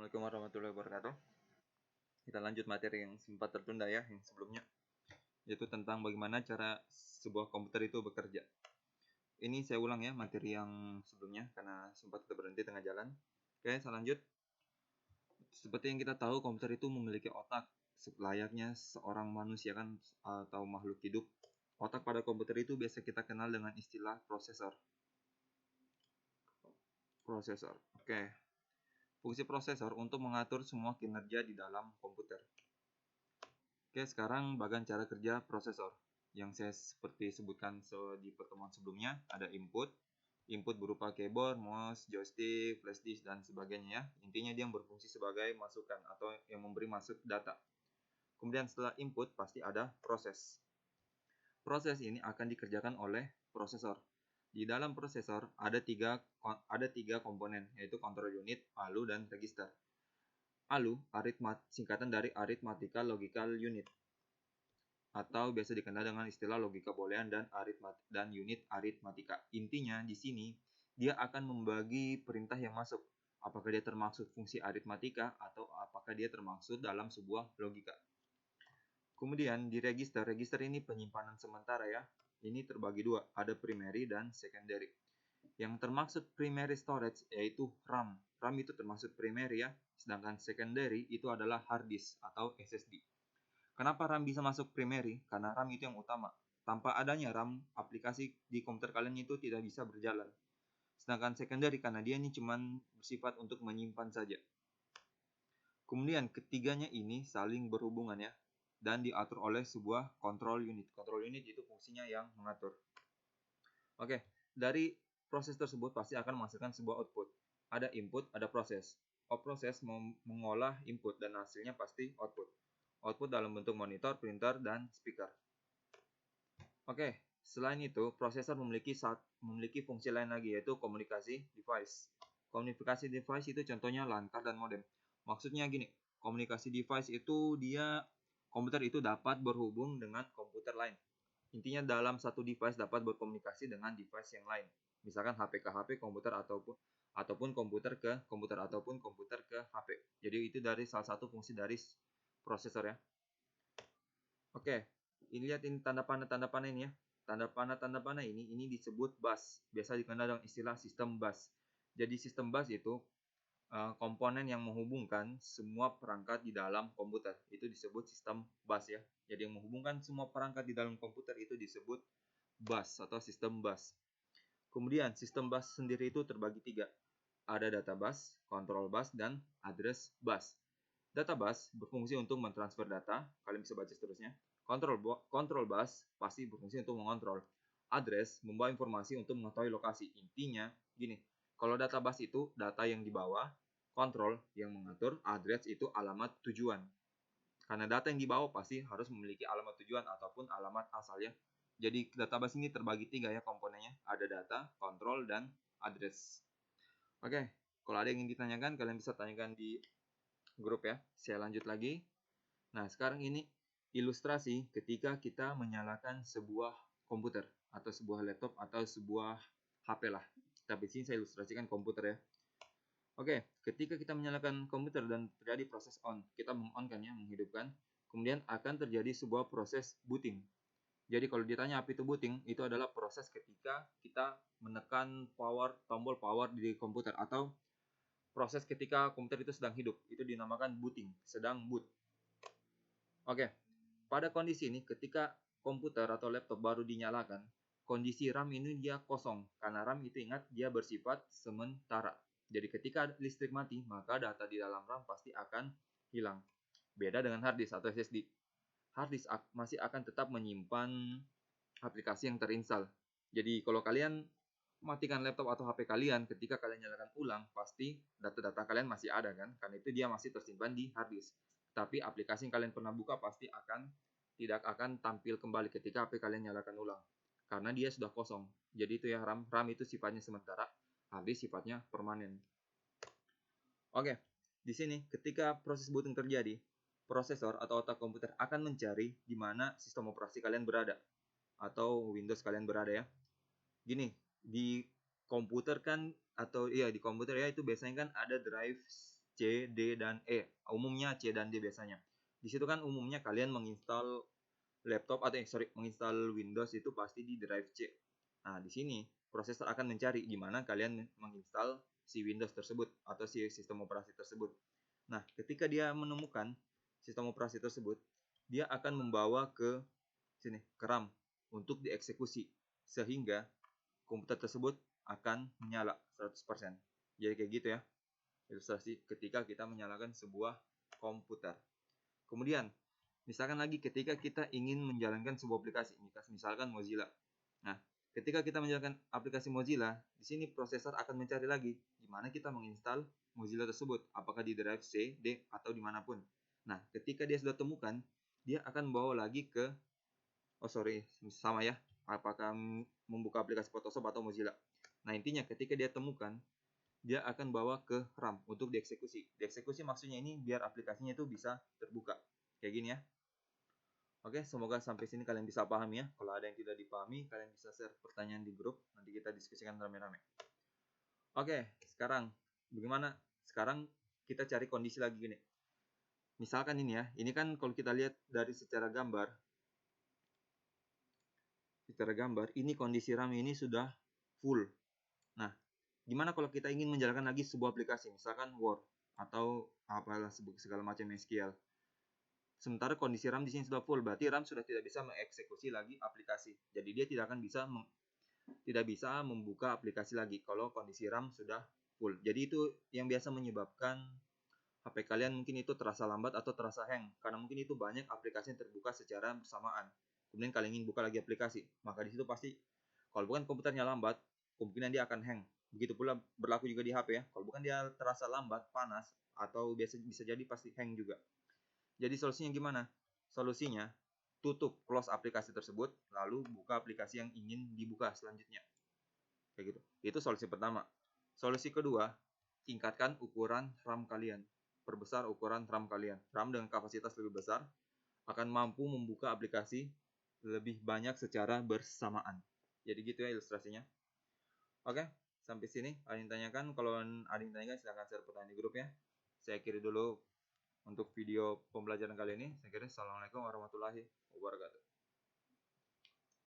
Assalamualaikum warahmatullahi wabarakatuh. Kita lanjut materi yang sempat tertunda ya, yang sebelumnya, yaitu tentang bagaimana cara sebuah komputer itu bekerja. Ini saya ulang ya materi yang sebelumnya karena sempat kita berhenti tengah jalan. Oke, saya lanjut. Seperti yang kita tahu, komputer itu memiliki otak layaknya seorang manusia kan, atau makhluk hidup. Otak pada komputer itu biasa kita kenal dengan istilah prosesor. Oke. Fungsi prosesor untuk mengatur semua kinerja di dalam komputer. Oke, sekarang bagian cara kerja prosesor. Yang saya seperti sebutkan di pertemuan sebelumnya, ada input. Input berupa keyboard, mouse, joystick, flash disk, dan sebagainya ya. Intinya dia berfungsi sebagai masukan atau yang memberi masuk data. Kemudian setelah input pasti ada proses. Proses ini akan dikerjakan oleh prosesor. Di dalam prosesor ada tiga komponen, yaitu control unit, ALU, dan register. ALU singkatan dari Arithmetical Logical Unit, atau biasa dikenal dengan istilah logika boolean dan unit aritmatika. Intinya di sini dia akan membagi perintah yang masuk, apakah dia termasuk fungsi aritmatika atau apakah dia termasuk dalam sebuah logika. Kemudian di register ini penyimpanan sementara ya. Ini terbagi dua, ada primary dan secondary. Yang termaksud primary storage yaitu RAM. RAM itu termasuk primary ya, sedangkan secondary itu adalah hard disk atau SSD. Kenapa RAM bisa masuk primary? Karena RAM itu yang utama. Tanpa adanya RAM, aplikasi di komputer kalian itu tidak bisa berjalan. Sedangkan secondary karena dia ini cuma bersifat untuk menyimpan saja. Kemudian ketiganya ini saling berhubungan ya, dan diatur oleh sebuah control unit. Control unit itu fungsinya yang mengatur. Oke, dari proses tersebut pasti akan menghasilkan sebuah output. Ada input, ada proses. Proses mengolah input dan hasilnya pasti output. Output dalam bentuk monitor, printer, dan speaker. Oke, selain itu, prosesor memiliki fungsi lain lagi, yaitu komunikasi device. Komunikasi device itu contohnya LAN card dan modem. Maksudnya gini, komunikasi device itu komputer itu dapat berhubung dengan komputer lain. Intinya dalam satu device dapat berkomunikasi dengan device yang lain. Misalkan HP ke HP, komputer ataupun komputer ke komputer ataupun komputer ke HP. Jadi itu dari salah satu fungsi dari prosesor ya. Oke, ini lihat ini tanda panah ini ya. Tanda panah ini disebut bus. Biasa dikenal dengan istilah sistem bus. Jadi sistem bus itu komponen yang menghubungkan semua perangkat di dalam komputer. Itu disebut sistem bus ya. Jadi yang menghubungkan semua perangkat di dalam komputer itu disebut bus atau sistem bus. Kemudian sistem bus sendiri itu terbagi tiga. Ada data bus, control bus, dan address bus. Data bus berfungsi untuk mentransfer data, kalian bisa baca seterusnya. Control bus pasti berfungsi untuk mengontrol. Address membawa informasi untuk mengetahui lokasi. Intinya gini, kalau data bus itu data yang dibawa, control yang mengatur, address itu alamat tujuan. Karena data yang dibawa pasti harus memiliki alamat tujuan ataupun alamat asal ya. Jadi database ini terbagi tiga ya komponennya. Ada data, control, dan address. Oke, kalau ada yang ingin ditanyakan, kalian bisa tanyakan di grup ya. Saya lanjut lagi. Nah, sekarang ini ilustrasi ketika kita menyalakan sebuah komputer atau sebuah laptop atau sebuah HP lah. Tapi sini saya ilustrasikan komputer ya. Oke, ketika kita menyalakan komputer dan terjadi proses on, kita meng-on-kan ya, menghidupkan. Kemudian akan terjadi sebuah proses booting. Jadi kalau ditanya apa itu booting, itu adalah proses ketika kita menekan tombol power di komputer atau proses ketika komputer itu sedang hidup. Itu dinamakan booting, sedang boot. Oke, pada kondisi ini ketika komputer atau laptop baru dinyalakan, kondisi RAM ini dia kosong. Karena RAM itu ingat dia bersifat sementara. Jadi ketika listrik mati, maka data di dalam RAM pasti akan hilang. Beda dengan hard disk atau SSD. Hard disk masih akan tetap menyimpan aplikasi yang terinstall. Jadi kalau kalian matikan laptop atau HP kalian, ketika kalian nyalakan ulang, pasti data-data kalian masih ada kan? Karena itu dia masih tersimpan di hard disk. Tapi aplikasi yang kalian pernah buka pasti tidak akan tampil kembali ketika HP kalian nyalakan ulang. Karena dia sudah kosong. Jadi itu ya RAM itu sifatnya sementara, hard disk sifatnya permanen. Oke, di sini ketika proses booting terjadi, prosesor atau otak komputer akan mencari di mana sistem operasi kalian berada atau Windows kalian berada ya. Gini, di komputer kan di komputer ya itu biasanya kan ada drive C, D, dan E. Umumnya C dan D biasanya. Di situ kan umumnya kalian menginstal laptop atau menginstal Windows itu pasti di drive C. Nah, di sini prosesor akan mencari gimana kalian menginstal si Windows tersebut atau si sistem operasi tersebut. Nah, ketika dia menemukan sistem operasi tersebut, dia akan membawa ke sini, ke RAM untuk dieksekusi sehingga komputer tersebut akan menyala 100%. Jadi kayak gitu ya. Ilustrasi ketika kita menyalakan sebuah komputer. Kemudian, misalkan lagi ketika kita ingin menjalankan sebuah aplikasi, misalkan Mozilla. Nah, ketika kita menjalankan aplikasi Mozilla, di sini prosesor akan mencari lagi gimana kita menginstal Mozilla tersebut, apakah di drive C, D, atau dimanapun. Nah, ketika dia sudah temukan, dia akan bawa lagi ke, sama ya, apakah membuka aplikasi Photoshop atau Mozilla. Nah, intinya ketika dia temukan, dia akan bawa ke RAM untuk dieksekusi. Dieksekusi maksudnya ini biar aplikasinya itu bisa terbuka. Kayak gini ya. Oke, semoga sampai sini kalian bisa paham ya. Kalau ada yang tidak dipahami, kalian bisa share pertanyaan di grup. Nanti kita diskusikan rame-rame. Oke, sekarang bagaimana? Sekarang kita cari kondisi lagi gini. Misalkan ini ya, ini kan kalau kita lihat dari secara gambar, ini kondisi RAM ini sudah full. Nah, gimana kalau kita ingin menjalankan lagi sebuah aplikasi, misalkan Word atau apalah segala macam SQL. Sementara kondisi RAM di sini sudah full, berarti RAM sudah tidak bisa mengeksekusi lagi aplikasi. Jadi dia tidak akan bisa membuka aplikasi lagi kalau kondisi RAM sudah full. Jadi itu yang biasa menyebabkan HP kalian mungkin itu terasa lambat atau terasa hang, karena mungkin itu banyak aplikasi yang terbuka secara bersamaan. Kemudian kalian ingin buka lagi aplikasi, maka di situ pasti kalau bukan komputernya lambat, kemungkinan dia akan hang. Begitu pula berlaku juga di HP ya. Kalau bukan dia terasa lambat, panas, atau bisa jadi pasti hang juga. Jadi solusinya gimana? Solusinya tutup close aplikasi tersebut, lalu buka aplikasi yang ingin dibuka selanjutnya. Kayak gitu. Itu solusi pertama. Solusi kedua, tingkatkan ukuran RAM kalian. Perbesar ukuran RAM kalian. RAM dengan kapasitas lebih besar akan mampu membuka aplikasi lebih banyak secara bersamaan. Jadi gitu ya ilustrasinya. Oke, sampai sini ada yang tanyakan. Kalau ada yang tanyakan silahkan share pertanyaan di grup ya. Saya akhiri dulu untuk video pembelajaran kali ini. Saya kira assalamualaikum warahmatullahi wabarakatuh.